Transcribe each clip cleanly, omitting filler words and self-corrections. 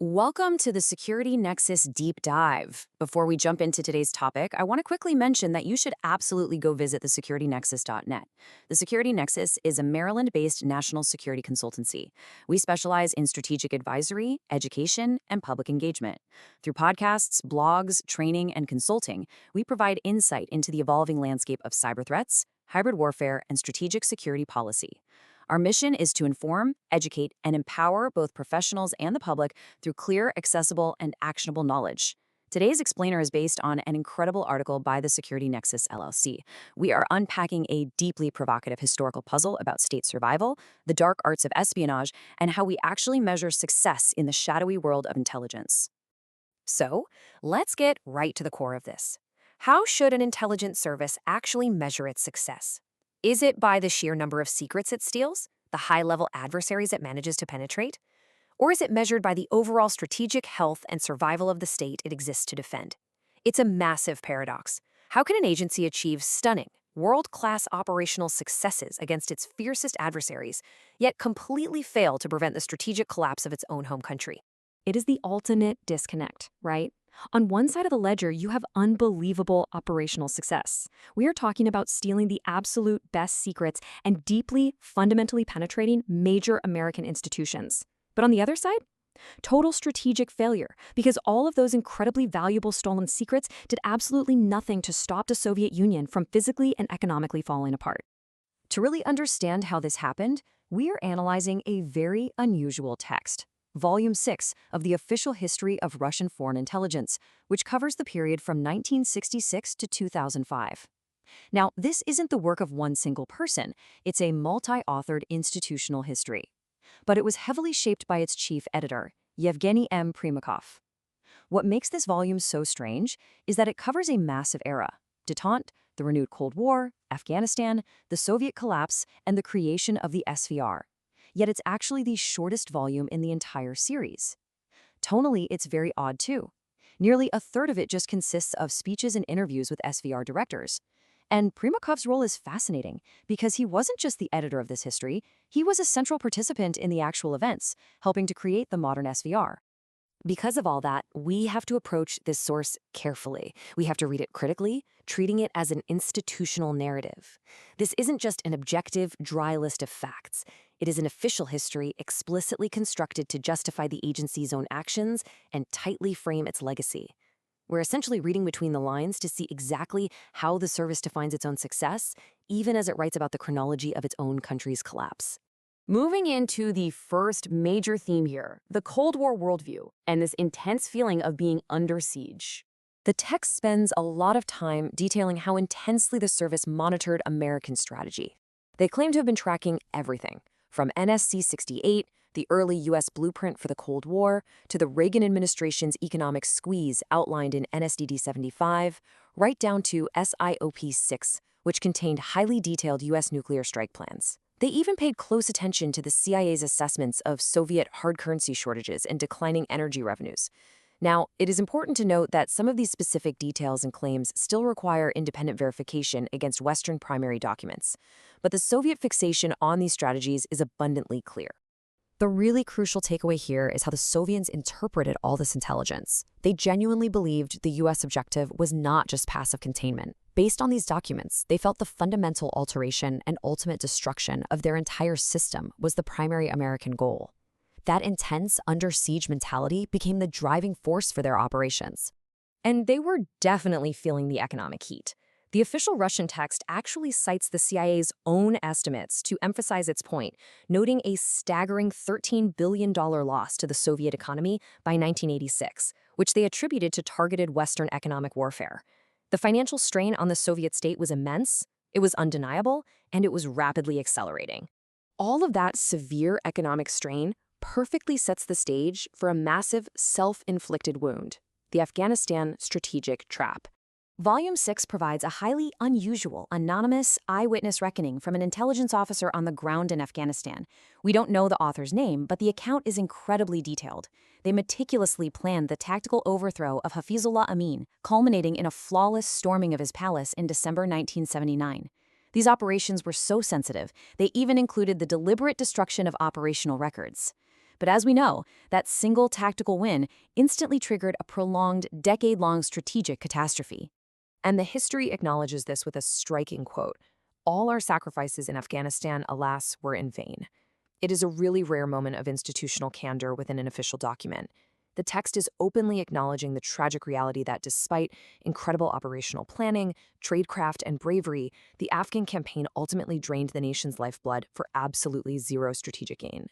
Welcome to the Security Nexus Deep Dive. Before we jump into today's topic, I want to quickly mention that you should absolutely go visit thesecuritynexus.net. The Security Nexus is a Maryland-based national security consultancy. We specialize in strategic advisory, education, and public engagement. Through podcasts, blogs, training, and consulting, we provide insight into the evolving landscape of cyber threats, hybrid warfare, and strategic security policy. Our mission is to inform, educate, and empower both professionals and the public through clear, accessible, and actionable knowledge. Today's explainer is based on an incredible article by the Security Nexus LLC. We are unpacking a deeply provocative historical puzzle about state survival, the dark arts of espionage, and how we actually measure success in the shadowy world of intelligence. So, let's get right to the core of this. How should an intelligence service actually measure its success? Is it by the sheer number of secrets it steals, the high-level adversaries it manages to penetrate? Or is it measured by the overall strategic health and survival of the state it exists to defend? It's a massive paradox. How can an agency achieve stunning, world-class operational successes against its fiercest adversaries, yet completely fail to prevent the strategic collapse of its own home country? It is the ultimate disconnect, right? On one side of the ledger, you have unbelievable operational success. We are talking about stealing the absolute best secrets and deeply, fundamentally penetrating major American institutions. But on the other side, total strategic failure, because all of those incredibly valuable stolen secrets did absolutely nothing to stop the Soviet Union from physically and economically falling apart. To really understand how this happened, we are analyzing a very unusual text. Volume 6 of the Official History of Russian Foreign Intelligence, which covers the period from 1966 to 2005. Now, this isn't the work of one single person, it's a multi-authored institutional history. But it was heavily shaped by its chief editor, Yevgeny M. Primakov. What makes this volume so strange is that it covers a massive era: détente, the renewed Cold War, Afghanistan, the Soviet collapse, and the creation of the SVR. Yet it's actually the shortest volume in the entire series. Tonally, it's very odd too. Nearly a third of it just consists of speeches and interviews with SVR directors. And Primakov's role is fascinating because he wasn't just the editor of this history, he was a central participant in the actual events, helping to create the modern SVR. Because of all that, we have to approach this source carefully. We have to read it critically, treating it as an institutional narrative. This isn't just an objective, dry list of facts. It is an official history explicitly constructed to justify the agency's own actions and tightly frame its legacy. We're essentially reading between the lines to see exactly how the service defines its own success, even as it writes about the chronology of its own country's collapse. Moving into the first major theme here, the Cold War worldview and this intense feeling of being under siege. The text spends a lot of time detailing how intensely the service monitored American strategy. They claim to have been tracking everything, from NSC-68, the early U.S. blueprint for the Cold War, to the Reagan administration's economic squeeze outlined in NSDD-75, right down to SIOP-6, which contained highly detailed U.S. nuclear strike plans. They even paid close attention to the CIA's assessments of Soviet hard currency shortages and declining energy revenues. Now, it is important to note that some of these specific details and claims still require independent verification against Western primary documents. But the Soviet fixation on these strategies is abundantly clear. The really crucial takeaway here is how the Soviets interpreted all this intelligence. They genuinely believed the U.S. objective was not just passive containment. Based on these documents, they felt the fundamental alteration and ultimate destruction of their entire system was the primary American goal. That intense under-siege mentality became the driving force for their operations. And they were definitely feeling the economic heat. The official Russian text actually cites the CIA's own estimates to emphasize its point, noting a staggering $13 billion loss to the Soviet economy by 1986, which they attributed to targeted Western economic warfare. The financial strain on the Soviet state was immense, it was undeniable, and it was rapidly accelerating. All of that severe economic strain perfectly sets the stage for a massive self-inflicted wound: the Afghanistan strategic trap. Volume 6 provides a highly unusual, anonymous eyewitness reckoning from an intelligence officer on the ground in Afghanistan. We don't know the author's name, but the account is incredibly detailed. They meticulously planned the tactical overthrow of Hafizullah Amin, culminating in a flawless storming of his palace in December 1979. These operations were so sensitive, they even included the deliberate destruction of operational records. But as we know, that single tactical win instantly triggered a prolonged, decade-long strategic catastrophe. And the history acknowledges this with a striking quote: "All our sacrifices in Afghanistan, alas, were in vain." It is a really rare moment of institutional candor within an official document. The text is openly acknowledging the tragic reality that despite incredible operational planning, tradecraft, and bravery, the Afghan campaign ultimately drained the nation's lifeblood for absolutely zero strategic gain.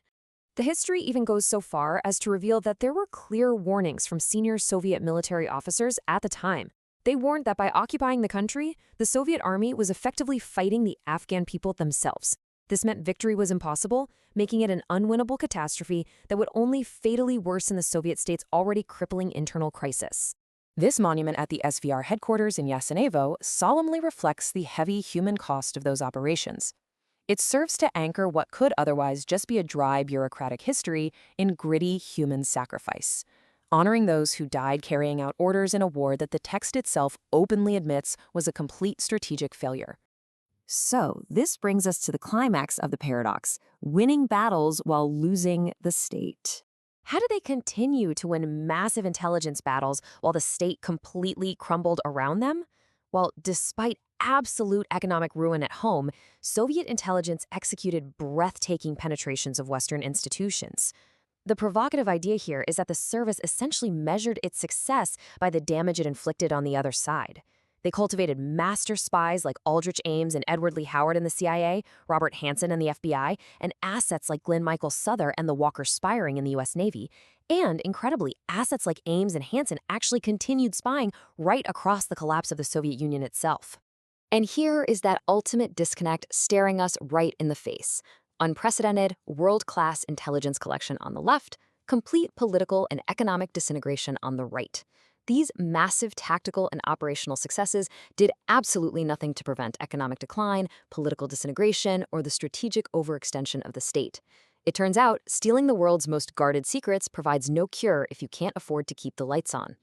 The history even goes so far as to reveal that there were clear warnings from senior Soviet military officers at the time. They warned that by occupying the country, the Soviet army was effectively fighting the Afghan people themselves. This meant victory was impossible, making it an unwinnable catastrophe that would only fatally worsen the Soviet state's already crippling internal crisis. This monument at the SVR headquarters in Yasenevo solemnly reflects the heavy human cost of those operations. It serves to anchor what could otherwise just be a dry bureaucratic history in gritty human sacrifice, honoring those who died carrying out orders in a war that the text itself openly admits was a complete strategic failure. So, this brings us to the climax of the paradox: winning battles while losing the state. How did they continue to win massive intelligence battles while the state completely crumbled around them? Well, despite absolute economic ruin at home, Soviet intelligence executed breathtaking penetrations of Western institutions. The provocative idea here is that the service essentially measured its success by the damage it inflicted on the other side. They cultivated master spies like Aldrich Ames and Edward Lee Howard in the CIA, Robert Hanssen in the FBI, and assets like Glenn Michael Souther and the Walker spy ring in the U.S. Navy. And, incredibly, assets like Ames and Hanssen actually continued spying right across the collapse of the Soviet Union itself. And here is that ultimate disconnect staring us right in the face. Unprecedented, world-class intelligence collection on the left, complete political and economic disintegration on the right. These massive tactical and operational successes did absolutely nothing to prevent economic decline, political disintegration, or the strategic overextension of the state. It turns out, stealing the world's most guarded secrets provides no cure if you can't afford to keep the lights on.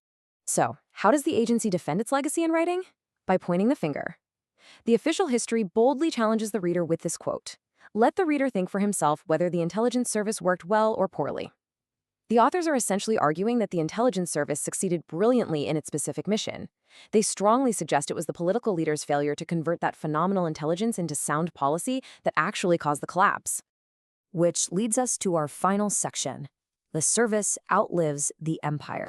So, how does the agency defend its legacy in writing? By pointing the finger. The official history boldly challenges the reader with this quote: "Let the reader think for himself whether the intelligence service worked well or poorly." The authors are essentially arguing that the intelligence service succeeded brilliantly in its specific mission. They strongly suggest it was the political leaders' failure to convert that phenomenal intelligence into sound policy that actually caused the collapse. Which leads us to our final section: the service outlives the empire.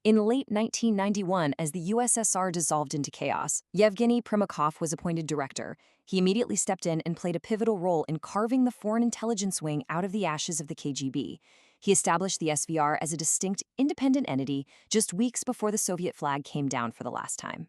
In late 1991, as the USSR dissolved into chaos, Yevgeny Primakov was appointed director. He immediately stepped in and played a pivotal role in carving the Foreign Intelligence Wing out of the ashes of the KGB. He established the SVR as a distinct, independent entity just weeks before the Soviet flag came down for the last time.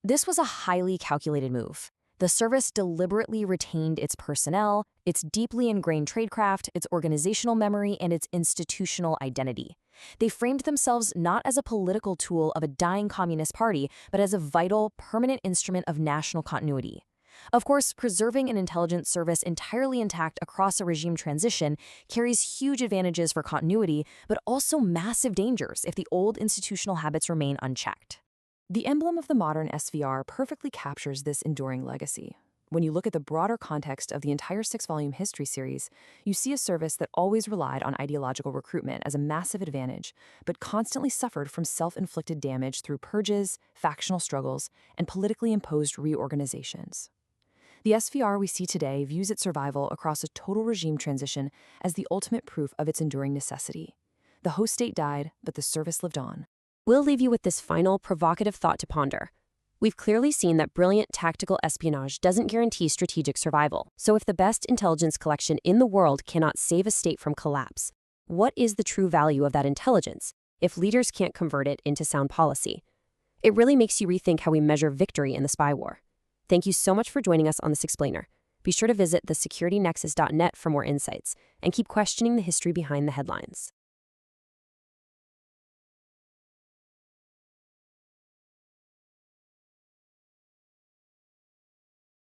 This was a highly calculated move. The service deliberately retained its personnel, its deeply ingrained tradecraft, its organizational memory, and its institutional identity. They framed themselves not as a political tool of a dying communist party, but as a vital, permanent instrument of national continuity. Of course, preserving an intelligence service entirely intact across a regime transition carries huge advantages for continuity, but also massive dangers if the old institutional habits remain unchecked. The emblem of the modern SVR perfectly captures this enduring legacy. When you look at the broader context of the entire 6-volume history series, you see a service that always relied on ideological recruitment as a massive advantage, but constantly suffered from self-inflicted damage through purges, factional struggles, and politically imposed reorganizations. The SVR we see today views its survival across a total regime transition as the ultimate proof of its enduring necessity. The host state died, but the service lived on. We'll leave you with this final, provocative thought to ponder. We've clearly seen that brilliant tactical espionage doesn't guarantee strategic survival. So if the best intelligence collection in the world cannot save a state from collapse, what is the true value of that intelligence if leaders can't convert it into sound policy? It really makes you rethink how we measure victory in the spy war. Thank you so much for joining us on this explainer. Be sure to visit thesecuritynexus.net for more insights, and keep questioning the history behind the headlines.